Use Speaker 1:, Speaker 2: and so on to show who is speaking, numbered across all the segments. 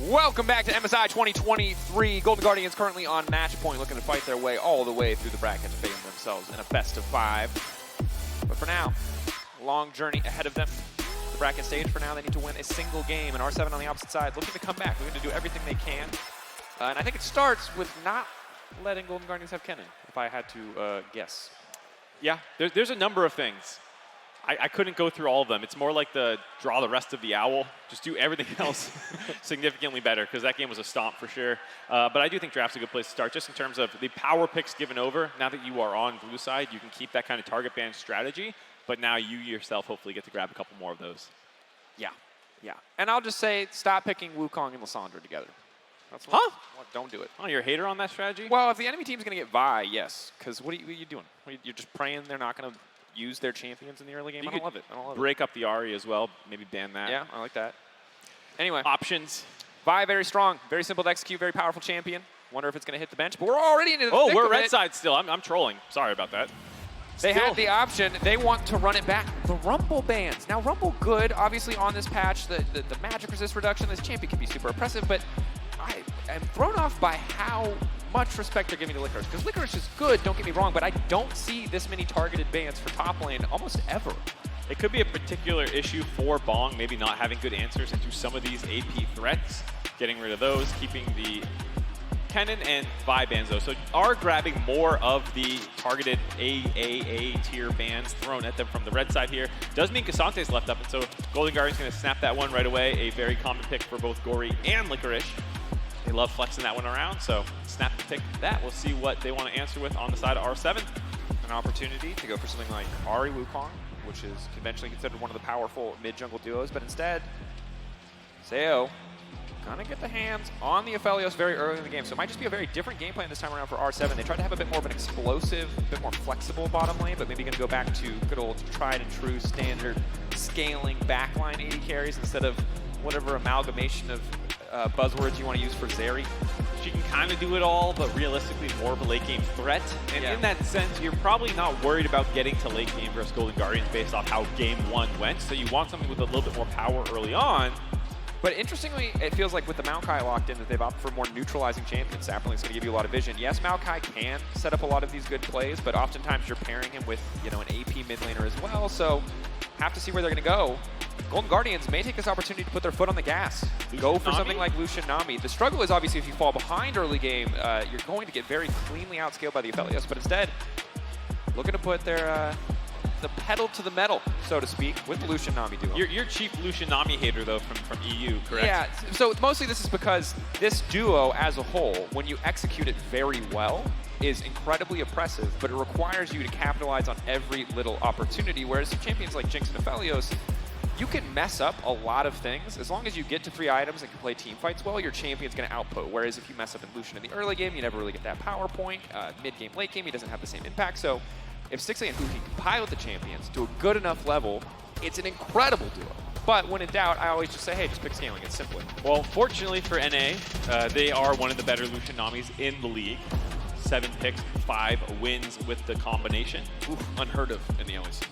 Speaker 1: Welcome back to MSI 2023. Golden Guardians currently on match point, looking to fight their way all the way through the bracket to fame themselves in a best of 5. But for now, long journey ahead of them. The bracket stage for now, they need to win a single game. And R7 on the opposite side, looking to come back, looking to do everything they can. And I think it starts with not letting Golden Guardians have Kennen, if I had to guess.
Speaker 2: Yeah, there's a number of things. I couldn't go through all of them. It's more like the draw the rest of the owl. Just do everything else significantly better, because that game was a stomp for sure. But I do think draft's a good place to start, just in terms of the power picks given over. Now that you are on blue side, you can keep that kind of target ban strategy, but now you yourself hopefully get to grab a couple more of those.
Speaker 1: Yeah. And I'll just say, stop picking Wukong and Lissandra together. That's don't do it.
Speaker 2: Oh, you're a hater on that strategy?
Speaker 1: Well, if the enemy team's going to get Vi, yes. Because what are you doing? You're just praying they're not going to use their champions in the early game? I don't love it.
Speaker 2: Break up the Ahri as well. Maybe ban that.
Speaker 1: Yeah, I like that. Anyway.
Speaker 2: Options.
Speaker 1: Vi, very strong. Very simple to execute. Very powerful champion. Wonder if it's going to hit the bench. But we're already into the thick
Speaker 2: we're
Speaker 1: of
Speaker 2: red
Speaker 1: it.
Speaker 2: side still. I'm trolling. Sorry about that.
Speaker 1: They had the option. They want to run it back. The Rumble bans. Now, Rumble good. Obviously, on this patch, the magic resist reduction, this champion can be super oppressive. But I am thrown off by how much respect they're giving to FLICKR. Because FLICKR is good, don't get me wrong, but I don't see this many targeted bans for top lane almost ever.
Speaker 2: It could be a particular issue for Bong, maybe not having good answers into some of these AP threats, getting rid of those, keeping the Kennen and Vi bans though. So are grabbing more of the targeted AAA tier bans thrown at them from the red side here. Does mean Kasante's left up, and so Golden Guardian's going to snap that one right away. A very common pick for both Gory and Licorice. They love flexing that one around, so snap the pick that. We'll see what they want to answer with on the side of R7.
Speaker 1: An opportunity to go for something like Ahri Wukong, which is conventionally considered one of the powerful mid-jungle duos, but instead, Seo gonna get the hands on the Aphelios very early in the game. So it might just be a very different game plan this time around for R7. They tried to have a bit more of an explosive, a bit more flexible bottom lane, but maybe gonna go back to good old tried and true standard scaling backline 80 carries instead of whatever amalgamation of buzzwords you want to use for Zeri.
Speaker 2: She can kind of do it all, but realistically more of a late game threat. And in that sense, you're probably not worried about getting to late game versus Golden Guardians based off how game 1 went. So you want something with a little bit more power early on.
Speaker 1: But interestingly, it feels like with the Maokai locked in that they've opted for more neutralizing champions. Sapling's going to give you a lot of vision. Yes, Maokai can set up a lot of these good plays, but oftentimes you're pairing him with, an AP mid laner as well. So have to see where they're going to go. Golden Guardians may take this opportunity to put their foot on the gas. Go for something like Lucian Nami. The struggle is obviously if you fall behind early game, you're going to get very cleanly outscaled by the Aphelios, but instead, looking to put their the pedal to the metal, so to speak, with the Lucian Nami duo.
Speaker 2: You're chief Lucian Nami hater, though, from EU, correct?
Speaker 1: Yeah, so mostly this is because this duo as a whole, when you execute it very well, is incredibly oppressive, but it requires you to capitalize on every little opportunity, whereas champions like Jinx and Aphelios, you can mess up a lot of things. As long as you get to 3 items and can play team fights well, your champion's going to output. Whereas if you mess up in Lucian in the early game, you never really get that power point. Mid-game, late game, he doesn't have the same impact. So if Stixley and Hu can pilot the champions to a good enough level, it's an incredible duo. But when in doubt, I always just say, hey, just pick scaling. It's simpler.
Speaker 2: Well, fortunately for NA, they are one of the better Lucian Namis in the league. 7 picks, 5 wins with the combination.
Speaker 1: Oof, unheard of in the LEC.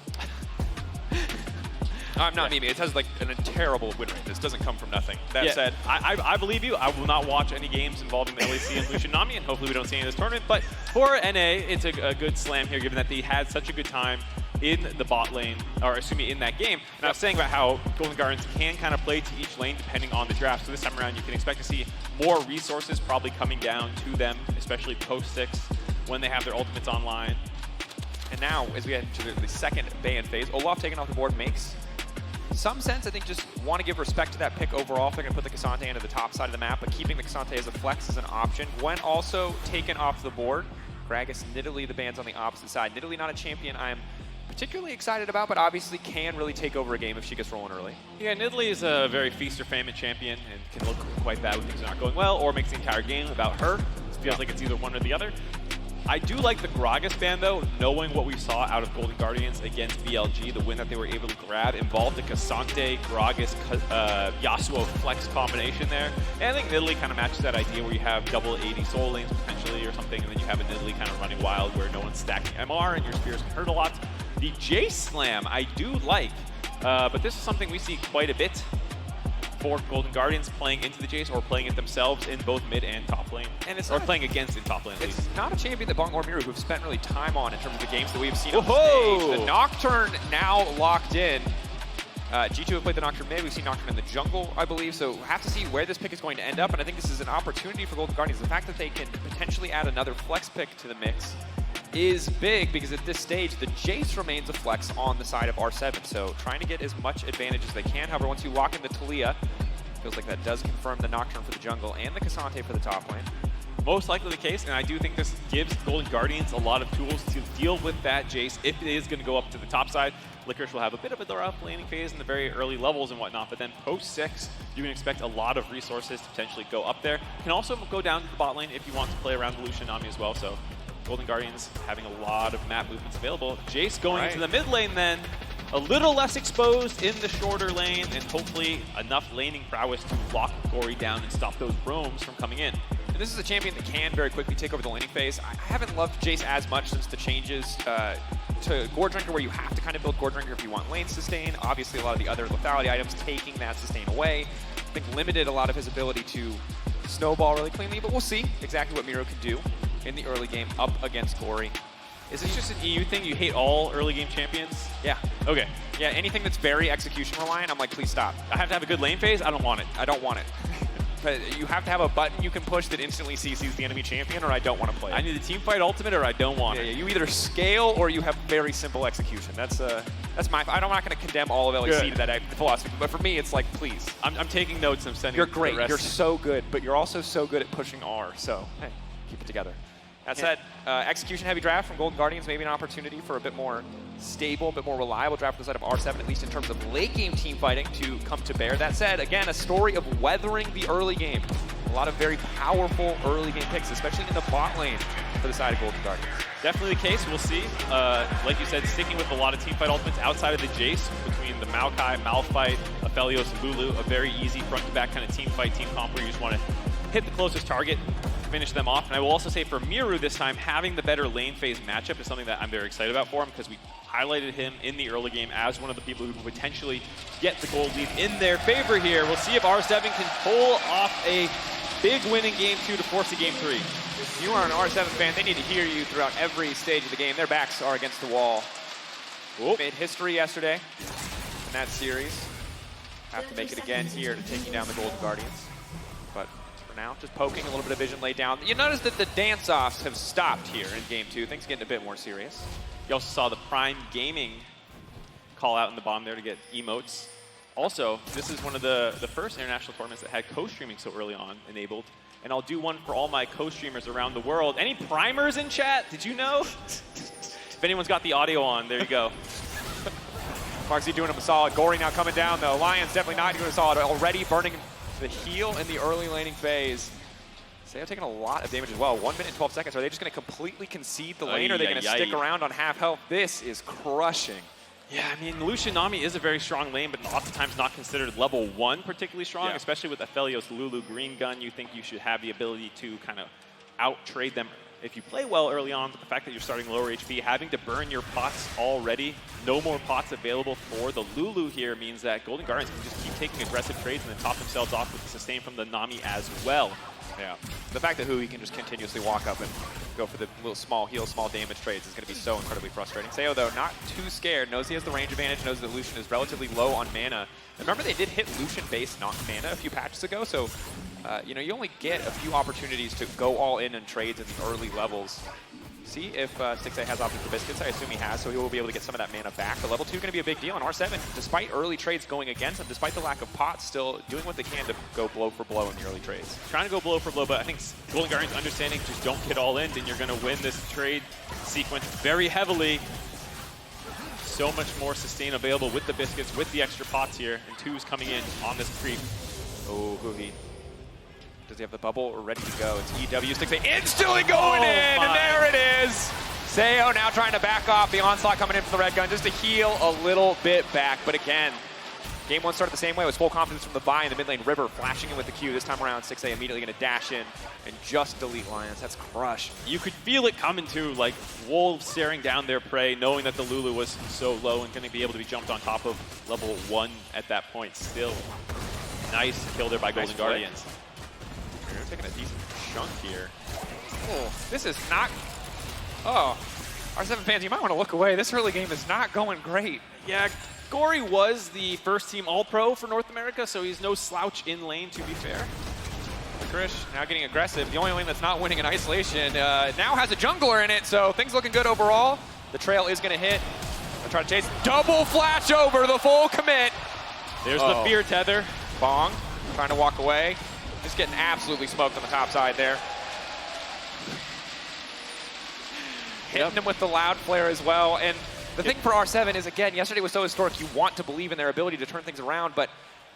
Speaker 1: I'm not memeing. It has like a terrible win rate. This doesn't come from nothing. That said,
Speaker 2: I believe you. I will not watch any games involving the LEC and Lucian Nami, and hopefully we don't see any of this tournament. But for NA, it's a good slam here, given that they had such a good time in the bot lane, or excuse me, in that game. And I was saying about how Golden Guardians can kind of play to each lane depending on the draft. So this time around, you can expect to see more resources probably coming down to them, especially post-6 when they have their ultimates online.
Speaker 1: And now, as we head into the second ban phase, Olaf taken off the board makes some sense. I think just want to give respect to that pick overall if they're going to put the Kasante into the top side of the map, but keeping the Kasante as a flex is an option. When also taken off the board, Gragas, Nidalee, the ban's on the opposite side. Nidalee not a champion I'm particularly excited about, but obviously can really take over a game if she gets rolling early.
Speaker 2: Yeah, Nidalee is a very feast or famine champion and can look quite bad when things are not going well, or makes the entire game about her. It feels like it's either one or the other. I do like the Gragas ban, though, knowing what we saw out of Golden Guardians against BLG. The win that they were able to grab involved the Kasante, Gragas, Yasuo flex combination there. And I think Nidalee kind of matches that idea where you have double 80 soul lanes potentially or something, and then you have a Nidalee kind of running wild where no one's stacking MR and your spears can hurt a lot. The J Slam I do like, but this is something we see quite a bit for Golden Guardians playing into the Jace or playing it themselves in both mid and top lane.
Speaker 1: And it's
Speaker 2: or playing against in top lane, at
Speaker 1: It's
Speaker 2: least.
Speaker 1: not a champion that Bong or Miru who've spent really time on in terms of the games that we've seen on
Speaker 2: Whoa!
Speaker 1: the stage. The Nocturne now locked in. G2 have played the Nocturne mid. We've seen Nocturne in the jungle, I believe. So we'll have to see where this pick is going to end up. And I think this is an opportunity for Golden Guardians. The fact that they can potentially add another flex pick to the mix is big, because at this stage, the Jace remains a flex on the side of R7. So trying to get as much advantage as they can. However, once you lock in the Talia, feels like that does confirm the Nocturne for the jungle and the Cassante for the top lane.
Speaker 2: Most likely the case, and I do think this gives Golden Guardians a lot of tools to deal with that Jace if it is going to go up to the top side. FLICKR will have a bit of a rough laning phase in the very early levels and whatnot, but then post 6, you can expect a lot of resources to potentially go up there. Can also go down to the bot lane if you want to play around the Lucian Nami as well, so Golden Guardians having a lot of map movements available. Jace going into the mid lane then, a little less exposed in the shorter lane, and hopefully enough laning prowess to lock Gory down and stop those roams from coming in.
Speaker 1: And this is a champion that can very quickly take over the laning phase. I haven't loved Jace as much since the changes to Gore Drinker, where you have to kind of build Gore Drinker if you want lane sustain. Obviously, a lot of the other lethality items taking that sustain away, I think limited a lot of his ability to snowball really cleanly, but we'll see exactly what Miro can do in the early game up against Gory.
Speaker 2: Is this just an EU thing? You hate all early game champions?
Speaker 1: Yeah.
Speaker 2: Okay.
Speaker 1: Yeah, anything that's very execution reliant, I'm like, please stop.
Speaker 2: I have to have a good lane phase? I don't want it.
Speaker 1: I don't want it. But you have to have a button you can push that instantly CCs the enemy champion, or I don't want to play it.
Speaker 2: I need the team fight ultimate, or I don't want it.
Speaker 1: Yeah, you either scale or you have very simple execution. That's my. I'm not going to condemn all of LEC to that philosophy, but for me, it's like, please.
Speaker 2: I'm taking notes. I'm sending.
Speaker 1: You're great.
Speaker 2: The rest.
Speaker 1: You're so good, but you're also so good at pushing R. So hey, keep it together. That said, execution-heavy draft from Golden Guardians, maybe an opportunity for a bit more stable, a bit more reliable draft on the side of R7, at least in terms of late-game team fighting, to come to bear. That said, again, a story of weathering the early game. A lot of very powerful early-game picks, especially in the bot lane for the side of Golden Guardians.
Speaker 2: Definitely the case. We'll see. Like you said, sticking with a lot of team fight ultimates outside of the Jace, between the Maokai, Malphite, Aphelios, and Lulu, a very easy front-to-back kind of team fight, team comp, where you just want to hit the closest target, finish them off. And I will also say for Miru this time, having the better lane phase matchup is something that I'm very excited about for him, because we highlighted him in the early game as one of the people who could potentially get the gold lead in their favor here. We'll see if R7 can pull off a big win in Game 2 to force a Game 3.
Speaker 1: If you are an R7 fan, they need to hear you throughout every stage of the game. Their backs are against the wall. Made history yesterday in that series. Have to make it again here to taking down the Golden Guardians. But for now, just poking, a little bit of vision laid down. You notice that the dance-offs have stopped here in Game 2. Things getting a bit more serious.
Speaker 2: You also saw the Prime Gaming call out in the bottom there to get emotes. Also, this is one of the first international tournaments that had co-streaming so early on enabled. And I'll do one for all my co-streamers around the world. Any primers in chat? Did you know? If anyone's got the audio on, there you go.
Speaker 1: Marksy doing him a solid. Gory now coming down, though. Lions definitely not doing a solid. Already burning the heal in the early laning phase. Sayo taking a lot of damage as well. 1 minute and 12 seconds. Are they just going to completely concede the lane, or are they going to stick around on half health? This is crushing.
Speaker 2: Yeah, I mean, Lucian Nami is a very strong lane, but oftentimes not considered level 1 particularly strong, especially with Aphelios, Lulu, Green Gun. You think you should have the ability to kind of out-trade them if you play well early on, but the fact that you're starting lower HP, having to burn your pots already, no more pots available for the Lulu here means that Golden Guardians can just keep taking aggressive trades and then top themselves off with the sustain from the Nami as well.
Speaker 1: Yeah. The fact that Hui can just continuously walk up and go for the little small heal, small damage trades is going to be so incredibly frustrating. Sayo, though, not too scared. Knows he has the range advantage, knows that Lucian is relatively low on mana. Remember, they did hit Lucian-based mana a few patches ago, so you know, you only get a few opportunities to go all in trades in the early levels. See if FLICKR has opted for biscuits. I assume he has, so he will be able to get some of that mana back. But level 2 going to be a big deal. And R7, despite early trades going against him, despite the lack of pots, still doing what they can to go blow for blow in the early trades.
Speaker 2: Trying to go blow for blow, but I think Golden Guardians understanding just don't get all in, and you're going to win this trade sequence very heavily. So much more sustain available with the biscuits, with the extra pots here, and 2's coming in on this creep.
Speaker 1: Oh, Hui. Does he have the bubble ready to go? It's EW. FLICKR instantly going in, and there it is. Sayo now trying to back off. The onslaught coming in from the red gun just to heal a little bit back. But again, Game 1 started the same way. It was full confidence from the buy in the mid lane. River flashing in with the Q. This time around, FLICKR immediately going to dash in and just delete Lions. That's crush.
Speaker 2: You could feel it coming too, like wolves staring down their prey, knowing that the Lulu was so low and going to be able to be jumped on top of level 1 at that point still. Nice kill there by
Speaker 1: Nice
Speaker 2: Golden
Speaker 1: flick.
Speaker 2: Guardians. They're taking a decent chunk here.
Speaker 1: Oh, this is not. Oh, R7 fans, you might want to look away. This early game is not going great.
Speaker 2: Yeah, Gory was the first team All-Pro for North America, so he's no slouch in lane, to be fair.
Speaker 1: Krish now getting aggressive. The only lane that's not winning in isolation now has a jungler in it, so things looking good overall. The trail is going to hit. I'll try to chase. Double flash over the full commit.
Speaker 2: There's the fear tether.
Speaker 1: Bong trying to walk away. Just getting absolutely smoked on the top side there. Hitting him with the loud flare as well. And the thing for R7 is, again, yesterday was so historic. You want to believe in their ability to turn things around, but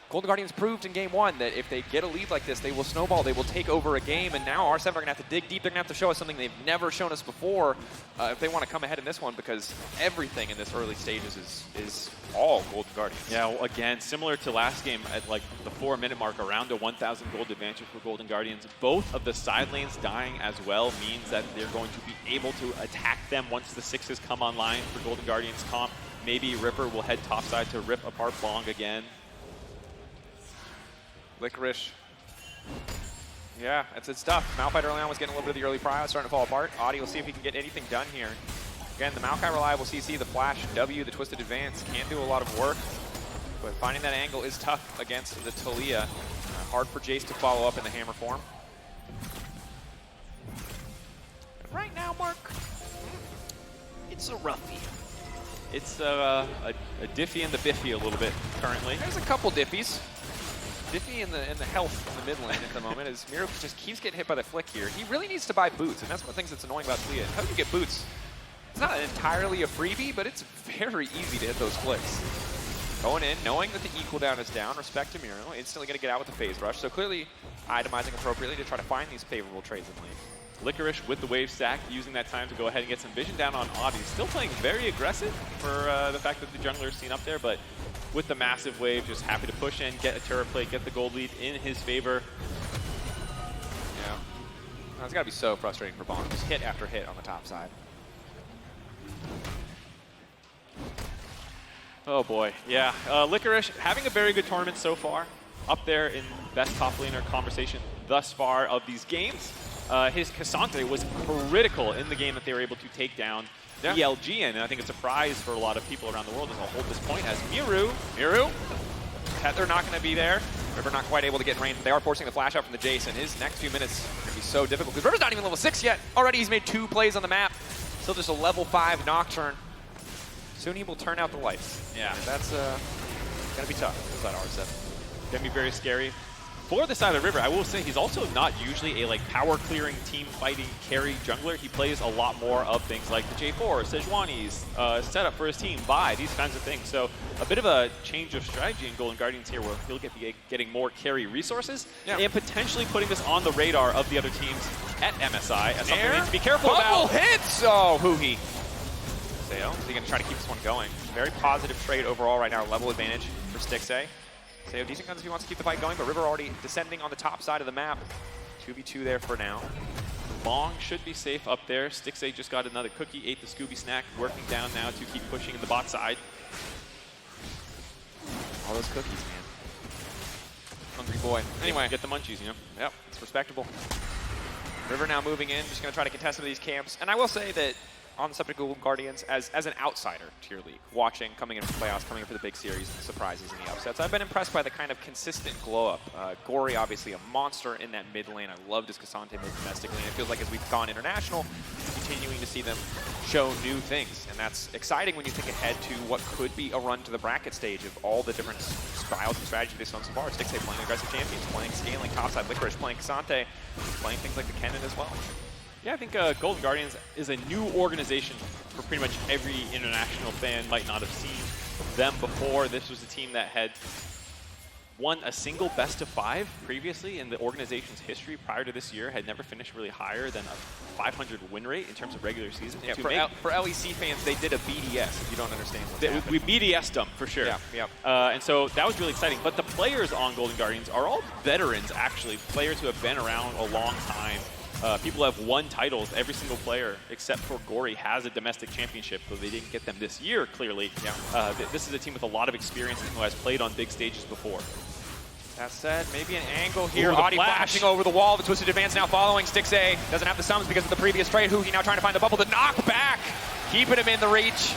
Speaker 1: Golden Guardians proved in game one that if they get a lead like this, they will snowball, they will take over a game, and now R7 are going to have to dig deep. They're going to have to show us something they've never shown us before if they want to come ahead in this one, because everything in this early stages is all Golden Guardians.
Speaker 2: Yeah, well, again, similar to last game at like the 4-minute mark, around a 1,000 gold advantage for Golden Guardians. Both of the side lanes dying as well means that they're going to be able to attack them once the 6s come online for Golden Guardians comp. Maybe Ripper will head topside to rip apart Bong again.
Speaker 1: Licorice. Yeah, it's tough. Malphite early on was getting a little bit of the early prio, starting to fall apart. Audi will see if he can get anything done here. Again, the Maokai reliable CC, the flash, W, the twisted advance can do a lot of work, but finding that angle is tough against the Taliyah. Hard for Jace to follow up in the hammer form. And right now, Mark, it's a roughie.
Speaker 2: It's a Diffie and the Biffy a little bit currently.
Speaker 1: There's a couple Diffies. Diffie in the health in the mid lane at the moment as Miro just keeps getting hit by the flick here. He really needs to buy boots, and that's one of the things that's annoying about Taliyah. How do you get boots? It's not entirely a freebie, but it's very easy to hit those flicks. Going in, knowing that the E cooldown is down, respect to Miro, instantly going to get out with the phase rush. So clearly itemizing appropriately to try to find these favorable trades in lane.
Speaker 2: Licorice with the wave stack, using that time to go ahead and get some vision down on Audi. Still playing very aggressive for the fact that the jungler is seen up there, but with the massive wave, just happy to push in, get a turret plate, get the gold lead in his favor.
Speaker 1: Yeah. It's got to be so frustrating for Bond. Just hit after hit on the top side.
Speaker 2: Oh boy, yeah. Licorice having a very good tournament so far. Up there in best top laner conversation thus far of these games. His Cassandre was critical in the game that they were able to take down ELG, and I think a surprise for a lot of people around the world as a whole at this point as Miru, Tether not going to be there. River not quite able to get in range. They are forcing the flash out from the Jace, and his next few minutes are going to be so difficult because River's not even level 6 yet. Already he's made 2 plays on the map. Still just a level 5 Nocturne. Soon he will turn out the lights. Yeah.
Speaker 1: And that's going to be tough. What's that R7?
Speaker 2: Going to be very scary. For the side of River, I will say he's also not usually a power clearing, team fighting carry jungler. He plays a lot more of things like the J4, Sejuani's setup for his team, buy, these kinds of things. So a bit of a change of strategy in Golden Guardians here where he'll be getting more carry resources and potentially putting this on the radar of the other teams at MSI as something we need to be careful about.
Speaker 1: Hits! Oh, hoo-hee. Sayo, is he going to try to keep this one going? Very positive trade overall right now, level advantage for Stixxay. Sayo, decent guns if he wants to keep the fight going, but River already descending on the top side of the map. 2v2 there for now.
Speaker 2: Bong should be safe up there. Stixxay just got another cookie, ate the Scooby snack, working down now to keep pushing in the bot side.
Speaker 1: All those cookies, man. Hungry boy. Anyway.
Speaker 2: Get the munchies, you know?
Speaker 1: Yep, it's respectable. River now moving in, just going to try to contest some of these camps. And I will say that on the subject of Golden Guardians, as an outsider to your league, watching, coming in for playoffs, coming in for the big series, the surprises and the upsets, I've been impressed by the kind of consistent glow-up. Gory, obviously a monster in that mid lane. I loved his Cassandre move domestically, and it feels like as we've gone international, continuing to see them show new things. And that's exciting when you think ahead to what could be a run to the bracket stage of all the different styles and strategies they've shown so far. Stixxay playing aggressive champions, playing scaling topside, Licorice playing Cassandre, playing things like the Kennen as well.
Speaker 2: Yeah, I think Golden Guardians is a new organization for pretty much every international fan. Might not have seen them before. This was a team that had won a single best of 5 previously in the organization's history prior to this year, had never finished really higher than a 500 win rate in terms of regular season.
Speaker 1: Yeah, for LEC fans, they did a BDS, if you don't understand what's happening.
Speaker 2: We BDS'd them, for sure.
Speaker 1: Yeah.
Speaker 2: And so that was really exciting. But the players on Golden Guardians are all veterans, actually. Players who have been around a long time. People have won titles. Every single player, except for Gory, has a domestic championship, though they didn't get them this year, clearly. Yeah. This is a team with a lot of experience and who has played on big stages before.
Speaker 1: That said, maybe an angle here.
Speaker 2: Ooh, the
Speaker 1: Audi
Speaker 2: flash.
Speaker 1: flashing over the wall. The twisted advance now following. Stixay doesn't have the summons because of the previous trade. Huhi now trying to find the bubble. The knockback, keeping him in the reach.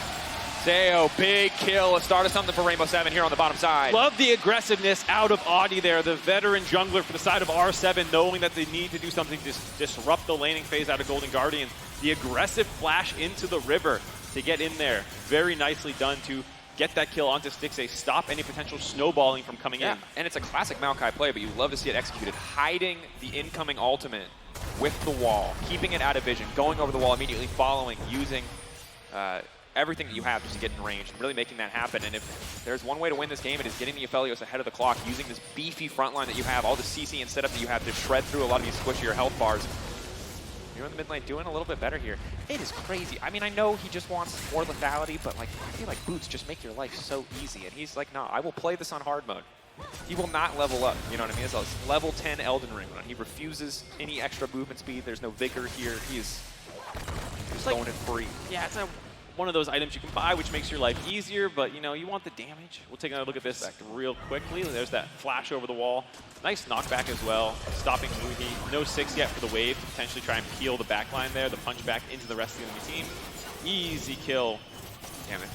Speaker 1: Sayo, big kill. A start of something for Rainbow 7 here on the bottom side.
Speaker 2: Love the aggressiveness out of Audi there, the veteran jungler for the side of R7, knowing that they need to do something to disrupt the laning phase out of Golden Guardians. The aggressive flash into the river to get in there. Very nicely done to get that kill onto Stixay, stop any potential snowballing from coming in.
Speaker 1: And it's a classic Maokai play, but you love to see it executed. Hiding the incoming ultimate with the wall, keeping it out of vision, going over the wall, immediately following, using everything that you have just to get in range and really making that happen. And if there's one way to win this game, it is getting the Aphelios ahead of the clock, using this beefy front line that you have, all the CC and setup that you have to shred through a lot of these squishier health bars. You're in the mid lane doing a little bit better here. It is crazy. I mean, I know he just wants more lethality, but like I feel like boots just make your life so easy. And he's like, no, I will play this on hard mode. He will not level up, you know what I mean? It's a level 10 Elden Ring run. He refuses any extra movement speed. There's no vigor here. He is just going in free.
Speaker 2: Yeah, it's one of those items you can buy which makes your life easier, but you know, you want the damage. We'll take another look at this real quickly. There's that flash over the wall. Nice knockback as well, stopping Muhi. No 6 yet for the wave to potentially try and peel the backline there, the punch back into the rest of the enemy team. Easy kill.
Speaker 1: Damn it.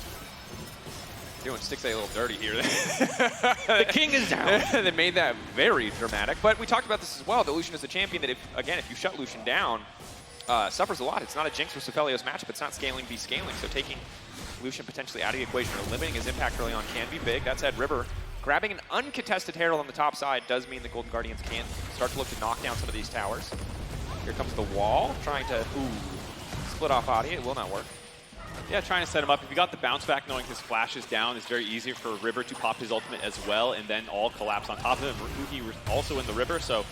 Speaker 1: Doing Stixay a little dirty here.
Speaker 2: The king is down.
Speaker 1: They made that very dramatic, but we talked about this as well, that Lucian is a champion that, if you shut Lucian down, suffers a lot. It's not a Jinx versus Aphelios matchup. It's not scaling v scaling, so taking Lucian potentially out of the equation or limiting his impact early on can be big. That said, River grabbing an uncontested Herald on the top side does mean the Golden Guardians can start to look to knock down some of these towers. Here comes the wall, trying to split off Audi. It will not work.
Speaker 2: Yeah, trying to set him up. If you got the bounce back, knowing his flash is down, it's very easy for River to pop his ultimate as well, and then all collapse on top of him. Ruki was also in the river, so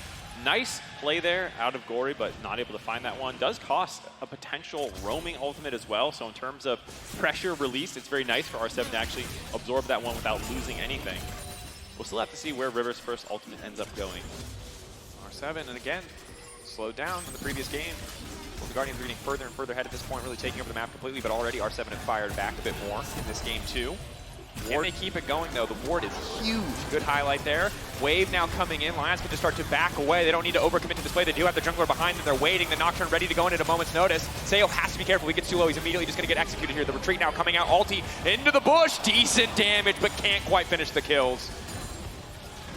Speaker 2: nice play there out of Gory, but not able to find that one. Does cost a potential roaming ultimate as well, so in terms of pressure release, it's very nice for R7 to actually absorb that one without losing anything. We'll still have to see where River's first ultimate ends up going.
Speaker 1: R7, and again, slowed down in the previous game. Well, the Guardians are getting further and further ahead at this point, really taking over the map completely, but already R7 have fired back a bit more in this game too. Can they keep it going though? The ward is huge. Good highlight there. Wave now coming in. Lions can just start to back away. They don't need to overcommit to this play. They do have the jungler behind them. They're waiting. The Nocturne ready to go in at a moment's notice. Sayo has to be careful. He gets too low. He's immediately just going to get executed here. The retreat now coming out. Ulti into the bush. Decent damage, but can't quite finish the kills.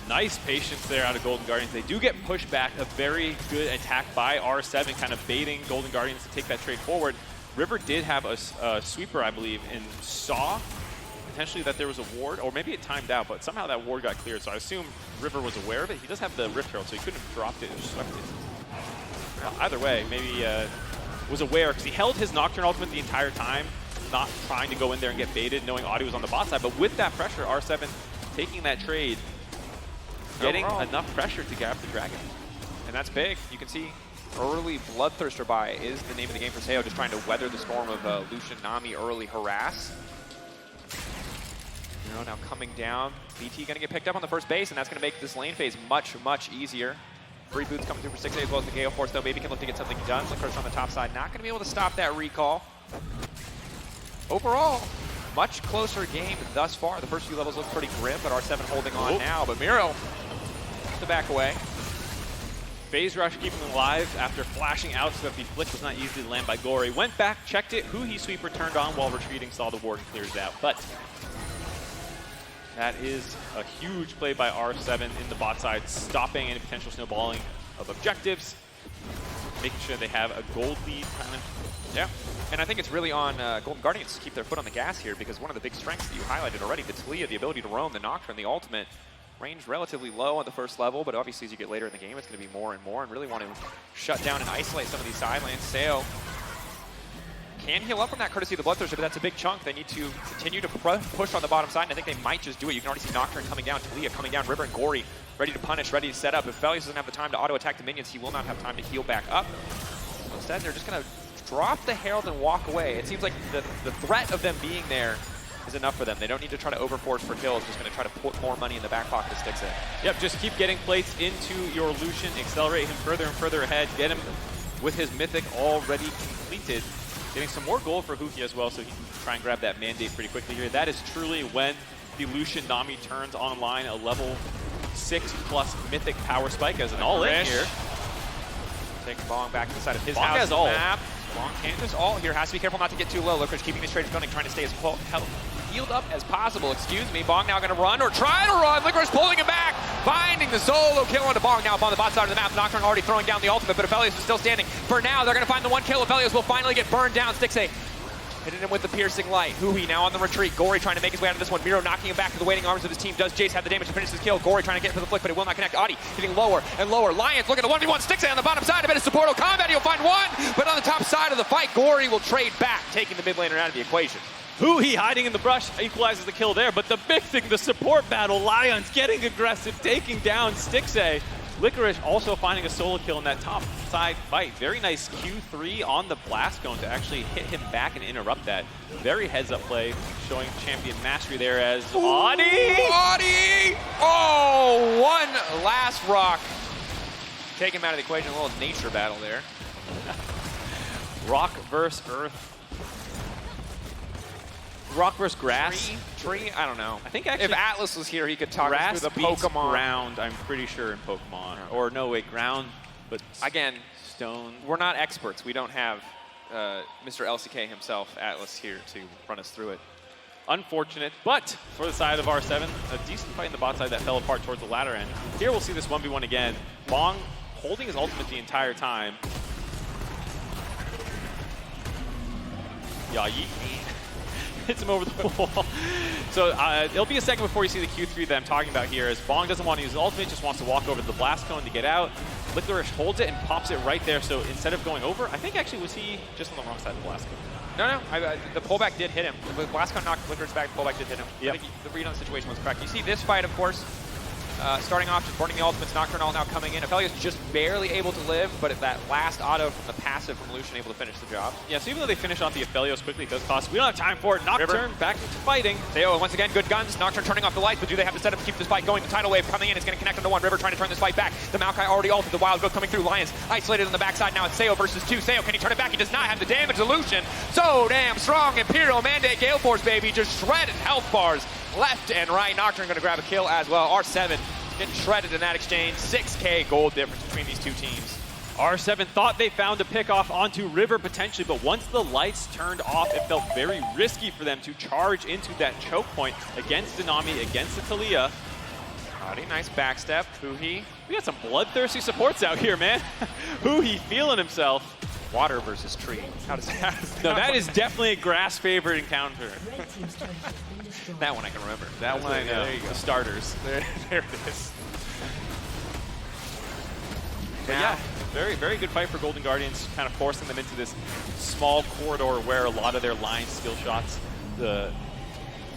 Speaker 2: Nice patience there out of Golden Guardians. They do get pushed back. A very good attack by R7, kind of baiting Golden Guardians to take that trade forward. River did have a sweeper, I believe, and saw potentially that there was a ward, or maybe it timed out, but somehow that ward got cleared, so I assume River was aware of it. He does have the Rift Herald, so he couldn't have dropped it and swept it. Well, either way, maybe was aware, because he held his Nocturne ultimate the entire time, not trying to go in there and get baited, knowing Audi was on the bot side, but with that pressure, R7 taking that trade, getting enough pressure to grab the dragon.
Speaker 1: And that's big. You can see early Bloodthirster buy is the name of the game for Sayo, just trying to weather the storm of Lucian, Nami early harass. Now coming down, BT going to get picked up on the first base, and that's going to make this lane phase much, much easier. Free boots coming through for 6A as well as the Gale Force, though. Maybe can look to get something done. FLICKR on the top side, not going to be able to stop that recall. Overall, much closer game thus far. The first few levels look pretty grim, but R7 holding on now. But Miro to back away.
Speaker 2: Phase Rush keeping them alive after flashing out so that the flick was not easy to land by Gory. Went back, checked it. Huhi Sweeper turned on while retreating, saw the ward and clears out. But that is a huge play by R7 in the bot side, stopping any potential snowballing of objectives, making sure they have a gold lead kind of.
Speaker 1: Yeah, and I think it's really on Golden Guardians to keep their foot on the gas here, because one of the big strengths that you highlighted already, the Talia, the ability to roam, the Nocturne, the ultimate, range relatively low on the first level, but obviously as you get later in the game, it's going to be more and more, and really want to shut down and isolate some of these side lanes. Sayo can heal up from that courtesy of the Bloodthirster, but that's a big chunk. They need to continue to push on the bottom side, and I think they might just do it. You can already see Nocturne coming down, Talia coming down, River and Gory ready to punish, ready to set up. If Aphelios doesn't have the time to auto-attack the minions, he will not have time to heal back up. So instead, they're just going to drop the Herald and walk away. It seems like the threat of them being there is enough for them. They don't need to try to overforce for kills, just going to try to put more money in the back pocket to Stixay.
Speaker 2: Yep, just keep getting plates into your Lucian, accelerate him further and further ahead, get him with his Mythic already completed. Getting some more gold for Huki as well, so he can try and grab that mandate pretty quickly here. That is truly when the Lucian Nami turns online, a level 6+ mythic power spike as an all-in here.
Speaker 1: Take Bong back to the side of his
Speaker 2: Bong
Speaker 1: house
Speaker 2: has ult.
Speaker 1: map. Bong can't just ult here. Has to be careful not to get too low. LICKR keeping his trades going, trying to stay as healed up as possible. Excuse me. Bong now going to run or try to run. LICKR pulling him back. Finding the solo kill onto Bong now up on the bot side of the map. Nocturne already throwing down the ultimate, but Aphelios is still standing. For now, they're going to find the one kill. Aphelios will finally get burned down. Stixxay hitting him with the piercing light. Huhi now on the retreat. Gory trying to make his way out of this one. Miro knocking him back to the waiting arms of his team. Does Jace have the damage to finish his kill? Gory trying to get for the flick, but it will not connect. Adi getting lower and lower. Lions looking to 1v1 Stixxay on the bottom side. A bit of supportal combat. He'll find one, but on the top side of the fight, Gory will trade back, taking the mid laner out of the equation.
Speaker 2: Huhi hiding in the brush equalizes the kill there, but the big thing, the support battle, Lions getting aggressive, taking down Stixxay. LICKR also finding a solo kill in that top side fight. Very nice Q3 on the blast cone to actually hit him back and interrupt that. Very heads up play, showing champion mastery there as Adi!
Speaker 1: Oh, one last rock. Take him out of the equation, a little nature battle there.
Speaker 2: Rock versus earth. Rock versus grass.
Speaker 1: Tree? I don't know.
Speaker 2: I think actually
Speaker 1: if Atlas was here, he could talk us
Speaker 2: grass
Speaker 1: through the
Speaker 2: beats
Speaker 1: Pokemon.
Speaker 2: ground, I'm pretty sure, in Pokemon. Or no, wait, ground, but
Speaker 1: again,
Speaker 2: stone.
Speaker 1: We're not experts. We don't have Mr. LCK himself, Atlas, here to run us through it.
Speaker 2: Unfortunate, but for the side of R7, a decent fight in the bot side that fell apart towards the latter end. Here we'll see this 1v1 again. Bong holding his ultimate the entire time. Yeah, yeet. Hits him over the wall. So it'll be a second before you see the Q3 that I'm talking about here, as Bong doesn't want to use his ultimate, just wants to walk over to the blast cone to get out. LICKR holds it and pops it right there, so instead of going over, I think actually was he just on the wrong side of the blast cone?
Speaker 1: No, the pullback did hit him. The blast cone knocked LICKR's back, the pullback did hit him.
Speaker 2: Yep.
Speaker 1: I think the read on the situation was correct. You see this fight, of course, starting off, just burning the ultimates, Nocturne now coming in. Aphelios just barely able to live, but at that last auto from the passive from Lucian able to finish the job.
Speaker 2: Yeah, so even though they finish off the Aphelios quickly, it does cost. We don't have time for it. Nocturne back into fighting.
Speaker 1: Theo, once again, good guns. Nocturne turning off the lights, but do they have to set up to keep this fight going? The tidal wave coming in, it's going to connect onto one. River trying to turn this fight back. The Maokai already ulted, the wild growth coming through. Lions isolated on the backside now. It's Theo versus 2. Theo, can he turn it back? He does not have the damage. Lucian, so damn strong. Imperial Mandate Gale Force, baby, just shredded health bars left and right. Nocturne going to grab a kill as well. R7 getting shredded in that exchange. 6K gold difference between these two teams.
Speaker 2: R7 thought they found a pick off onto River potentially, but once the lights turned off, it felt very risky for them to charge into that choke point against Denami, against the Taliyah.
Speaker 1: Adi, nice backstep. Huhi.
Speaker 2: We got some bloodthirsty supports out here, man. Huhi feeling himself.
Speaker 1: Water versus tree. How does that?
Speaker 2: No, that is definitely a grass favorite encounter.
Speaker 1: That one I can remember.
Speaker 2: That one I know.
Speaker 1: There you go.
Speaker 2: The starters.
Speaker 1: There it is.
Speaker 2: But yeah, very, very good fight for Golden Guardians, kind of forcing them into this small corridor where a lot of their line skill shots, the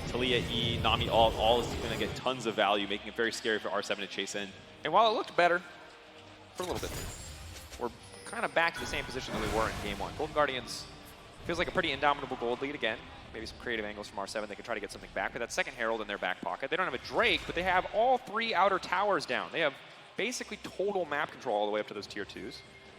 Speaker 2: Taliyah, E, Nami, all is going to get tons of value, making it very scary for R7 to chase in.
Speaker 1: And while it looked better for a little bit, we're kind of back to the same position that we were in game one. Golden Guardians feels like a pretty indomitable gold lead again. Maybe some creative angles from R7. They can try to get something back with that second Herald in their back pocket. They don't have a Drake, but they have all 3 outer towers down. They have basically total map control all the way up to those tier 2s.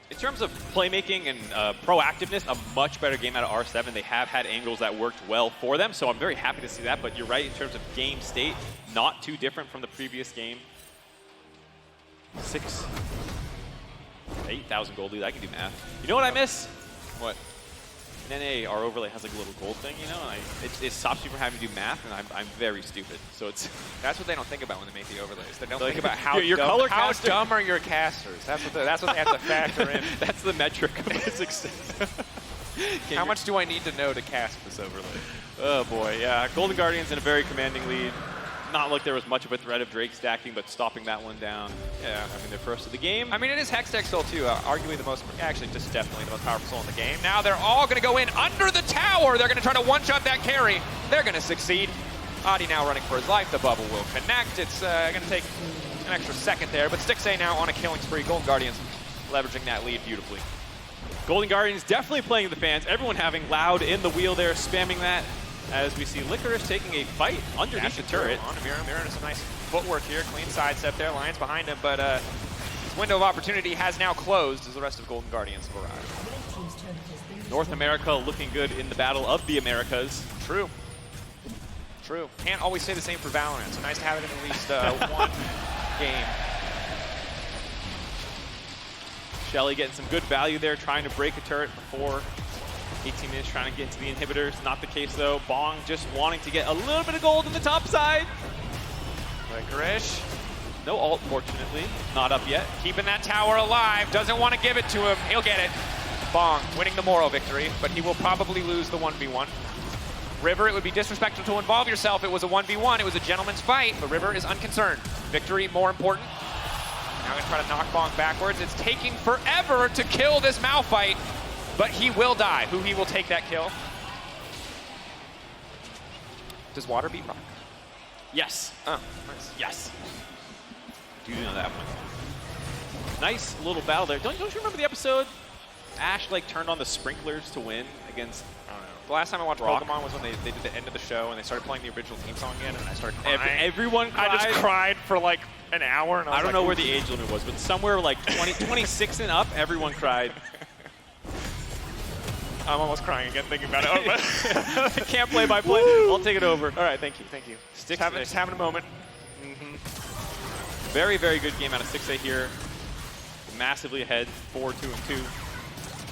Speaker 2: In terms of playmaking and proactiveness, a much better game out of R7. They have had angles that worked well for them, so I'm very happy to see that. But you're right, in terms of game state, not too different from the previous game. 8,000 gold lead, I can do math. You know what I miss?
Speaker 1: What?
Speaker 2: In NA, our overlay has like a little gold thing, you know, and it stops you from having to do math, and I'm very stupid. So it's
Speaker 1: that's what they don't think about when they make the overlays. They don't
Speaker 2: like,
Speaker 1: think about how
Speaker 2: your
Speaker 1: dumb,
Speaker 2: color
Speaker 1: how
Speaker 2: caster.
Speaker 1: dumb are your casters. That's what they have to factor in.
Speaker 2: That's the metric of my success.
Speaker 1: How much do I need to know to cast this overlay?
Speaker 2: Oh boy, yeah. Golden Guardians in a very commanding lead. Not like there was much of a threat of Drake stacking, but stopping that one down. Yeah, I mean, they're first of the game.
Speaker 1: I mean, it is Hextech still, too. Arguably the most, actually, just definitely the most powerful soul in the game. Now they're all going to go in under the tower. They're going to try to one-shot that carry. They're going to succeed. Adi now running for his life. The bubble will connect. It's going to take an extra second there, but Stixxay now on a killing spree. Golden Guardians leveraging that lead beautifully.
Speaker 2: Golden Guardians definitely playing the fans. Everyone having Loud in the wheel there, spamming that. As we see LICKR is taking a fight underneath the turret.
Speaker 1: On Miro does some nice footwork here. Clean sidestep there. Lions behind him, but his window of opportunity has now closed as the rest of Golden Guardians have arrived.
Speaker 2: North America looking good in the Battle of the Americas.
Speaker 1: True. True. Can't always say the same for Valorant, so nice to have it in at least game.
Speaker 2: Shelly getting some good value there, trying to break a turret before 18 minutes, trying to get into the inhibitors. Not the case though. Bong just wanting to get a little bit of gold on the top side.
Speaker 1: FLICKR.
Speaker 2: No ult, fortunately. Not up yet.
Speaker 1: Keeping that tower alive. Doesn't want to give it to him. He'll get it. Bong winning the moral victory, but he will probably lose the 1v1. River, it would be disrespectful to involve yourself. It was a 1v1. It was a gentleman's fight, but River is unconcerned. Victory more important. Now going to try to knock Bong backwards. It's taking forever to kill this Malphite, but he will die. Who he will take that kill? Does water beat rock?
Speaker 2: Yes.
Speaker 1: Oh, nice.
Speaker 2: Yes. Do you know that one? Nice little battle there. Don't you remember the episode? Ash like turned on the sprinklers to win against.
Speaker 1: I don't know. The last time I watched
Speaker 2: Rock.
Speaker 1: Pokemon was when they did the end of the show and they started playing the original theme song again, and I started crying.
Speaker 2: Everyone cried.
Speaker 1: I just cried for like an hour. And
Speaker 2: I don't know where the age limit was, but somewhere like 26 and up, everyone cried.
Speaker 1: I'm almost crying again thinking about it. Oh, but
Speaker 2: I can't play by play. I'll take it over.
Speaker 1: All right, thank you, thank you. Just having a moment.
Speaker 2: Very, very good game out of 6A here. Massively ahead, 4-2-2.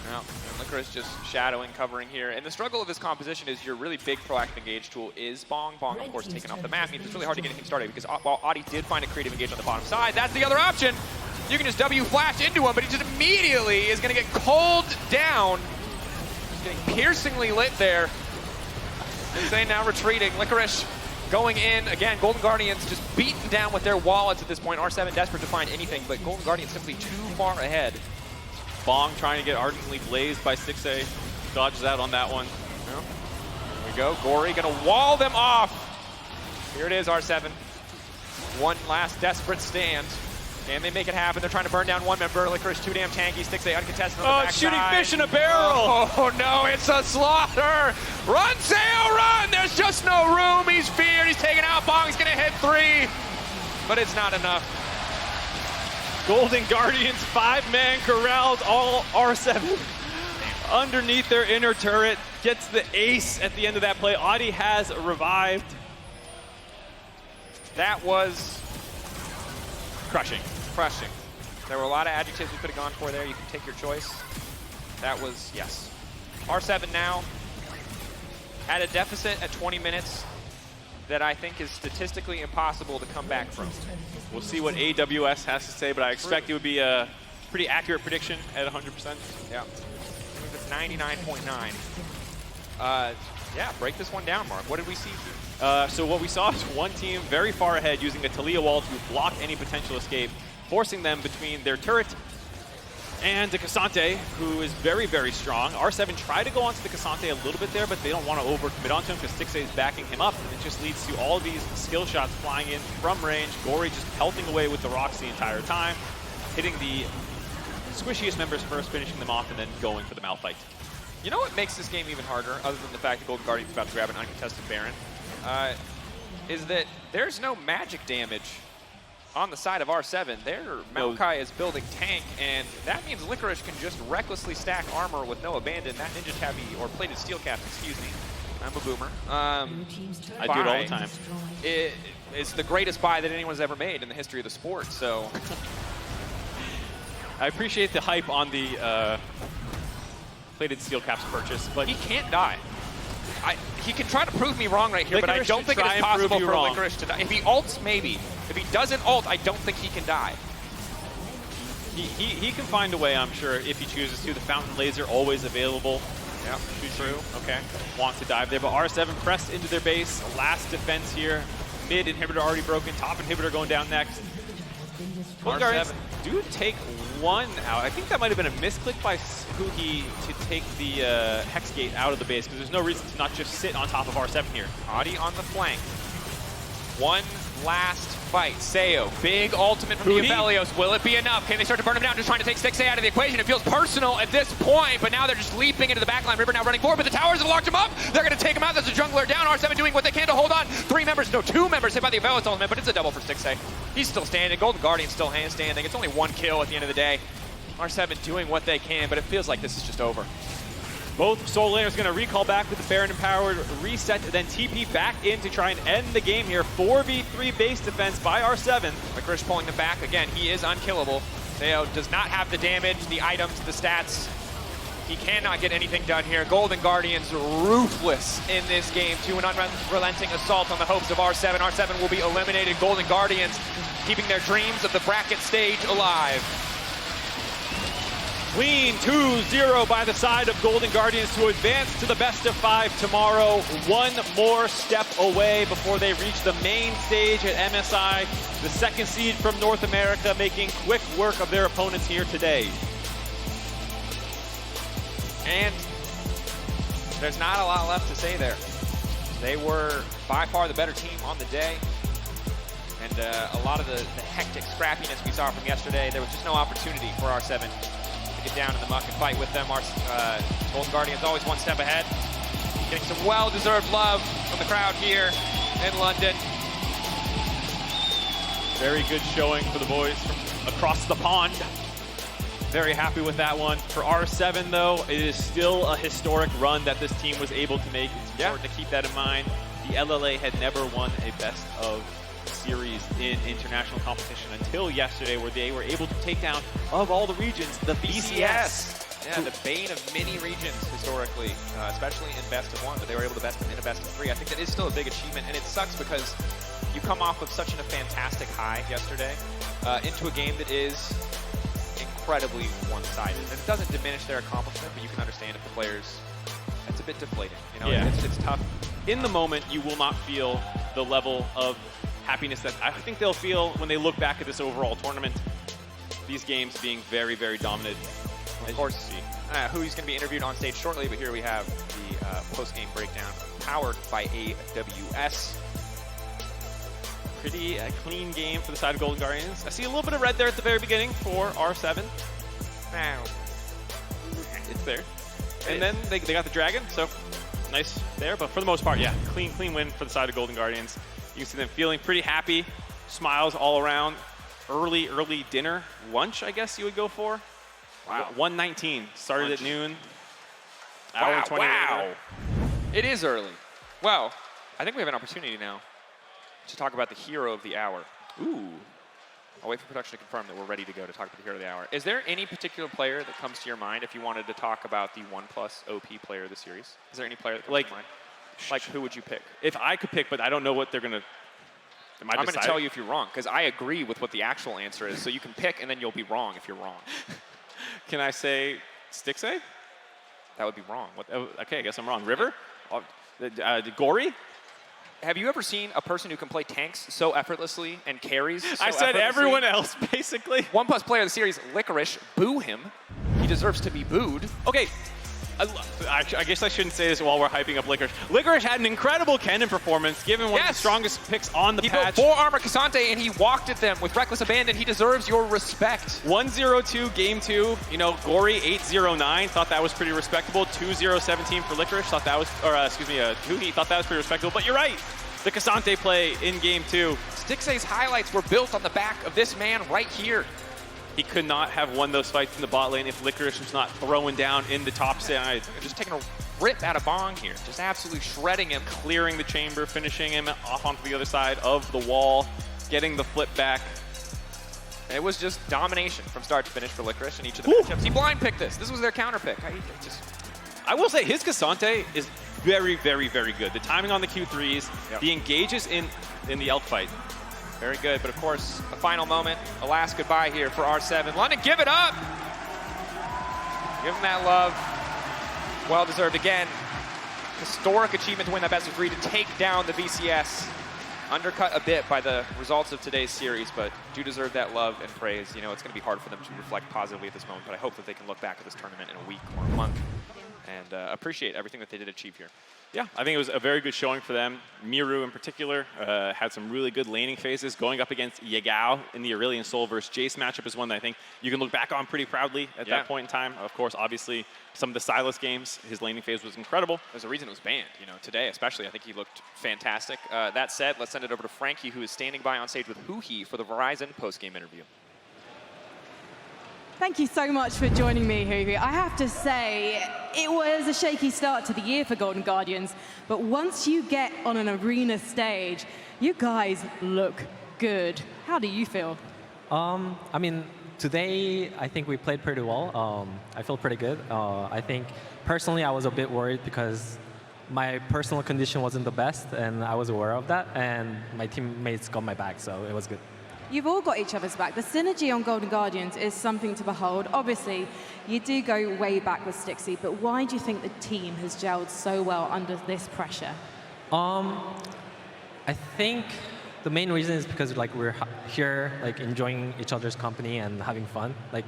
Speaker 1: Now, FLICKR is just shadowing, covering here. And the struggle of this composition is your really big proactive engage tool is Bong. Bong, of course, taken off the map means it's really hard to get anything started because while Adi did find a creative engage on the bottom side, that's the other option. You can just W flash into him, but he just immediately is going to get cold down. He's getting piercingly lit there. Insane now retreating. FLICKR going in. Again, Golden Guardians just beaten down with their wallets at this point. R7 desperate to find anything, but Golden Guardians simply too far ahead.
Speaker 2: Bong trying to get ardently blazed by 6A. Dodges out on that one.
Speaker 1: Well, there we go. Gory gonna wall them off. Here it is, R7. One last desperate stand. Can they make it happen? They're trying to burn down one member. FLICKR too damn tanky. 6A uncontested on the backside.
Speaker 2: Shooting fish in a barrel.
Speaker 1: Oh no, it's a slaughter. Run, Sayo, run! There's just no room. He's feared. He's taken out. Bong's gonna hit 3, but it's not enough.
Speaker 2: Golden Guardians, 5-man corralled, all R7 underneath their inner turret. Gets the ace at the end of that play. Adi has revived.
Speaker 1: That was
Speaker 2: Crushing.
Speaker 1: crushing. There were a lot of adjectives we could have gone for there. You can take your choice. That was, yes. R7 now at a deficit at 20 minutes that I think is statistically impossible to come back from.
Speaker 2: We'll see what AWS has to say, but I expect it would be a pretty accurate prediction at 100%.
Speaker 1: Yeah. If it's 99.9. Yeah, break this one down, Mark. What did we see here?
Speaker 2: So what we saw is one team very far ahead using a Talia wall to block any potential escape, forcing them between their turret and the Cassante, who is very, very strong. R7 tried to go onto the Cassante a little bit there, but they don't want to overcommit onto him because 6A is backing him up. And it just leads to all these skill shots flying in from range. Gory just pelting away with the rocks the entire time, hitting the squishiest members first, finishing them off, and then going for the Malphite.
Speaker 1: You know what makes this game even harder, other than the fact that Golden Guardian's about to grab an uncontested Baron, is that there's no magic damage on the side of R7. Their Maokai is building tank, and that means FLICKR can just recklessly stack armor with no abandon. That ninja tabby, or plated steel cap, excuse me. I'm a boomer.
Speaker 2: I do it all the time.
Speaker 1: It's the greatest buy that anyone's ever made in the history of the sport, so.
Speaker 2: I appreciate the hype on the plated steel caps purchase, but
Speaker 1: he can't die. He can try to prove me wrong right here, but I don't think it is possible for FLICKR to die. If he ults, maybe. If he doesn't ult, I don't think he can die.
Speaker 2: He can find a way, I'm sure, if he chooses to. The fountain laser always available.
Speaker 1: Yeah, true. Okay.
Speaker 2: Wants to dive there, but R7 pressed into their base. Last defense here. Mid inhibitor already broken. Top inhibitor going down next. Golden Guardians do take one out. I think that might have been a misclick by Spooky to take the Hex Gate out of the base, because there's no reason to not just sit on top of R7 here.
Speaker 1: Adi on the flank. One last fight. Sayo, big ultimate from the Aphelios. Will it be enough? Can they start to burn him down? Just trying to take 6A out of the equation. It feels personal at this point, but now they're just leaping into the backline. River now running forward, but the towers have locked him up. They're going to take him out. There's a jungler down. R7 doing what they can to hold on. 2 members hit by the Aphelios ultimate, but it's a double for 6A. He's still standing. Golden Guardian's still standing. It's only 1 kill at the end of the day. R7 doing what they can, but it feels like this is just over.
Speaker 2: Both solo laners going to recall back with the Baron empowered reset, then TP back in to try and end the game here. 4v3 base defense by R7.
Speaker 1: FLICKR pulling them back. Again, he is unkillable. Theo does not have the damage, the items, the stats. He cannot get anything done here. Golden Guardians ruthless in this game to an unrelenting assault on the hopes of R7. R7 will be eliminated. Golden Guardians keeping their dreams of the bracket stage alive.
Speaker 2: Clean 2-0 by the side of Golden Guardians to advance to the best of 5 tomorrow. One more step away before they reach the main stage at MSI. The second seed from North America making quick work of their opponents here today.
Speaker 1: And there's not a lot left to say there. They were by far the better team on the day. And a lot of the hectic scrappiness we saw from yesterday, there was just no opportunity for R7 to get down in the muck and fight with them. Our Golden Guardians always one step ahead. Getting some well-deserved love from the crowd here in London.
Speaker 2: Very good showing for the boys from across the pond. Very happy with that one. For R7, though, it is still a historic run that this team was able to make. It's important to keep that in mind. The LLA had never won a best of series in international competition until yesterday, where they were able to take down, of all the regions, the VCS.
Speaker 1: Yeah, the bane of many regions historically, especially in best of 1, but they were able to best them in a best of 3. I think that is still a big achievement, and it sucks because you come off of such a fantastic high yesterday into a game that is incredibly one-sided. And it doesn't diminish their accomplishment, but you can understand if the players, it's a bit deflating. You know,
Speaker 2: yeah.
Speaker 1: It's tough.
Speaker 2: In the moment, you will not feel the level of happiness that I think they'll feel when they look back at this overall tournament. These games being very, very dominant.
Speaker 1: Of course, Hui's going to be interviewed on stage shortly, but here we have the post-game breakdown powered by AWS.
Speaker 2: Pretty clean game for the side of Golden Guardians. I see a little bit of red there at the very beginning for R7.
Speaker 1: Now,
Speaker 2: it's there. And then they got the dragon, so nice there. But for the most part, yeah, clean win for the side of Golden Guardians. You can see them feeling pretty happy, smiles all around. Early dinner, lunch, I guess you would go for. Wow. 1:19, started lunch at noon. Hour and 20 later.
Speaker 1: It is early. Well, I think we have an opportunity now to talk about the hero of the hour.
Speaker 2: Ooh.
Speaker 1: I'll wait for production to confirm that we're ready to go to talk about the hero of the hour. Is there any particular player that comes to your mind if you wanted to talk about the 1+ OP player of the series? Is there any player that comes to your mind? Like, who would you pick?
Speaker 2: If I could pick, but I don't know what they're going to...
Speaker 1: I'm going to tell you if you're wrong, because I agree with what the actual answer is. So you can pick, and then you'll be wrong if you're wrong.
Speaker 2: Can I say Stixxay?
Speaker 1: That would be wrong. What?
Speaker 2: Okay, I guess I'm wrong. River? Gory?
Speaker 1: Have you ever seen a person who can play tanks so effortlessly and carries so
Speaker 2: I said everyone else, basically.
Speaker 1: 1+ player of the series, FLICKR. Boo him. He deserves to be booed.
Speaker 2: Okay. I guess I shouldn't say this while we're hyping up FLICKR. FLICKR had an incredible Kennen performance, given one of the strongest picks on the patch.
Speaker 1: He built 4 armor Cassante, and he walked at them with reckless abandon. He deserves your respect.
Speaker 2: 1-0-2 game 2. You know, Gory 8-0-9. Thought that was pretty respectable. 2-0-17 for FLICKR. Thought that was, Huhi thought that was pretty respectable. But you're right. The Cassante play in game 2.
Speaker 1: Stixxay's highlights were built on the back of this man right here.
Speaker 2: He could not have won those fights in the bot lane if FLICKR was not throwing down in the top side.
Speaker 1: Just taking a rip out of Bong here. Just absolutely shredding him.
Speaker 2: Clearing the chamber, finishing him off onto the other side of the wall, getting the flip back.
Speaker 1: It was just domination from start to finish for FLICKR in each of the matchups. He blind picked this. This was their counter pick.
Speaker 2: I will say his Cassante is very, very, very good. The timing on the Q3s, the engages in the elk fight.
Speaker 1: Very good, but of course, a final moment, a last goodbye here for R7. London, give it up! Give him that love. Well-deserved again. Historic achievement to win that best of 3 to take down the VCS. Undercut a bit by the results of today's series, but do deserve that love and praise. You know, it's going to be hard for them to reflect positively at this moment, but I hope that they can look back at this tournament in a week or a month and appreciate everything that they did achieve here.
Speaker 2: Yeah, I think it was a very good showing for them. Miru in particular had some really good laning phases. Going up against Yagao in the Aurelion Sol versus Jace matchup is one that I think you can look back on pretty proudly at that point in time. Of course, obviously, some of the Silas games, his laning phase was incredible.
Speaker 1: There's a reason it was banned, you know, today especially. I think he looked fantastic. That said, let's send it over to Frankie, who is standing by on stage with Huhi for the Verizon post-game interview.
Speaker 3: Thank you so much for joining me, Hugo. I have to say, it was a shaky start to the year for Golden Guardians, but once you get on an arena stage, you guys look good. How do you feel?
Speaker 4: I mean, today, I think we played pretty well. I feel pretty good. I think, personally, I was a bit worried because my personal condition wasn't the best, and I was aware of that, and my teammates got my back, so it was good.
Speaker 3: You've all got each other's back. The synergy on Golden Guardians is something to behold. Obviously, you do go way back with Stixie, but why do you think the team has gelled so well under this pressure?
Speaker 4: I think the main reason is because like we're here, like enjoying each other's company and having fun. Like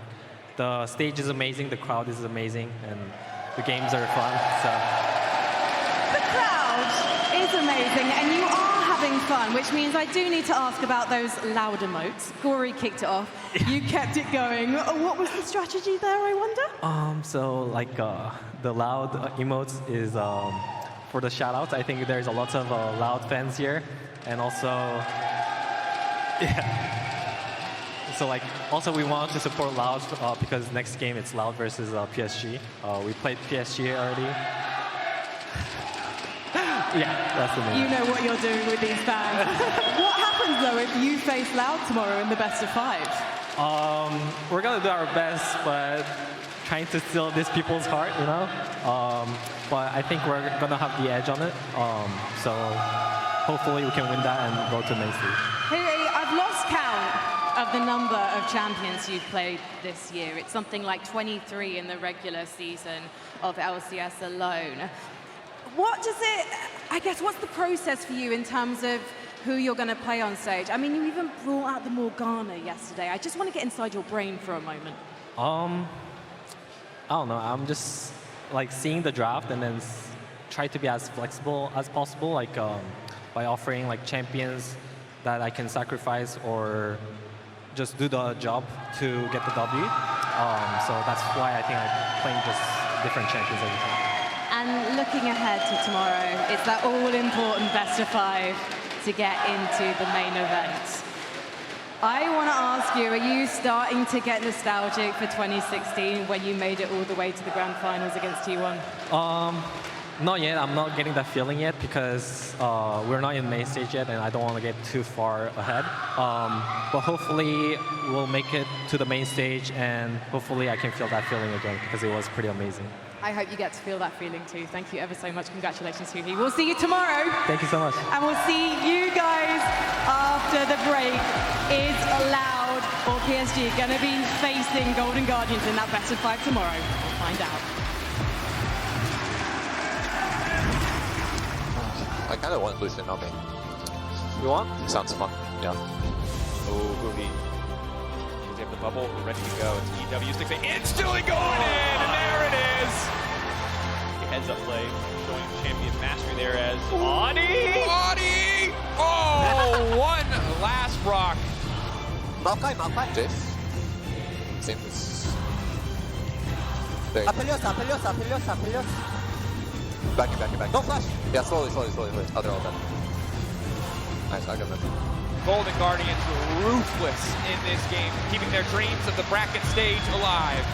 Speaker 4: the stage is amazing, the crowd is amazing, and the games are fun. So
Speaker 3: the crowd is amazing, and you are having fun, which means I do need to ask about those loud emotes. Gory kicked it off. You kept it going. What was the strategy there, I wonder?
Speaker 4: So like the loud emotes is for the shoutouts. I think there's a lot of loud fans here, and also, yeah. So like also we want to support Loud because next game it's Loud versus PSG. We played PSG already. Yeah, that's the name.
Speaker 3: You know what you're doing with these fans. What happens, though, if you face Loud tomorrow in the best of 5?
Speaker 4: We're going to do our best, but trying to steal these people's heart, you know? But I think we're going to have the edge on it. So hopefully we can win that and go to main stage.
Speaker 3: Hey, I've lost count of the number of champions you've played this year. It's something like 23 in the regular season of LCS alone. What does it, I guess, what's the process for you in terms of who you're going to play on stage? I mean, you even brought out the Morgana yesterday. I just want to get inside your brain for a moment.
Speaker 4: I don't know. I'm just like seeing the draft and then try to be as flexible as possible, like by offering like champions that I can sacrifice or just do the job to get the W. So that's why I think I'm playing just different champions every time.
Speaker 3: And looking ahead to tomorrow, it's that all-important best of 5 to get into the main event. I want to ask you, are you starting to get nostalgic for 2016 when you made it all the way to the grand finals against T1?
Speaker 4: Not yet. I'm not getting that feeling yet because we're not in main stage yet, and I don't want to get too far ahead. But hopefully we'll make it to the main stage, and hopefully I can feel that feeling again because it was pretty amazing.
Speaker 3: I hope you get to feel that feeling too. Thank you ever so much. Congratulations, Huhi. We'll see you tomorrow.
Speaker 4: Thank you so much.
Speaker 3: And we'll see you guys after the break. Is Loud or PSG going to be facing Golden Guardians in that best of 5 tomorrow? We'll find out.
Speaker 5: I kind of want Lucian on me.
Speaker 4: You want?
Speaker 5: Sounds fun. Yeah.
Speaker 1: Oh, Huhi. He's in the bubble, ready to go. It's EW Stixie instantly going in, and there it is.
Speaker 2: Heads-up play, showing champion mastery there as Audi!
Speaker 1: Audi! Oh, one last rock.
Speaker 5: Maokai. Jace. Seems... There.
Speaker 6: Apelios.
Speaker 5: Back. No flash! Yeah, slowly. Oh, they're all dead. Nice, I got that.
Speaker 1: Golden Guardians ruthless in this game, keeping their dreams of the bracket stage alive.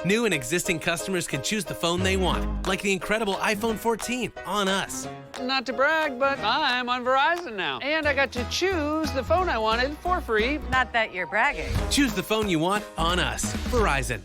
Speaker 7: New and existing customers can choose the phone they want, like the incredible iPhone 14 on us.
Speaker 8: Not to brag, but I'm on Verizon now. And I got to choose the phone I wanted for free.
Speaker 9: Not that you're bragging.
Speaker 7: Choose the phone you want on us. Verizon.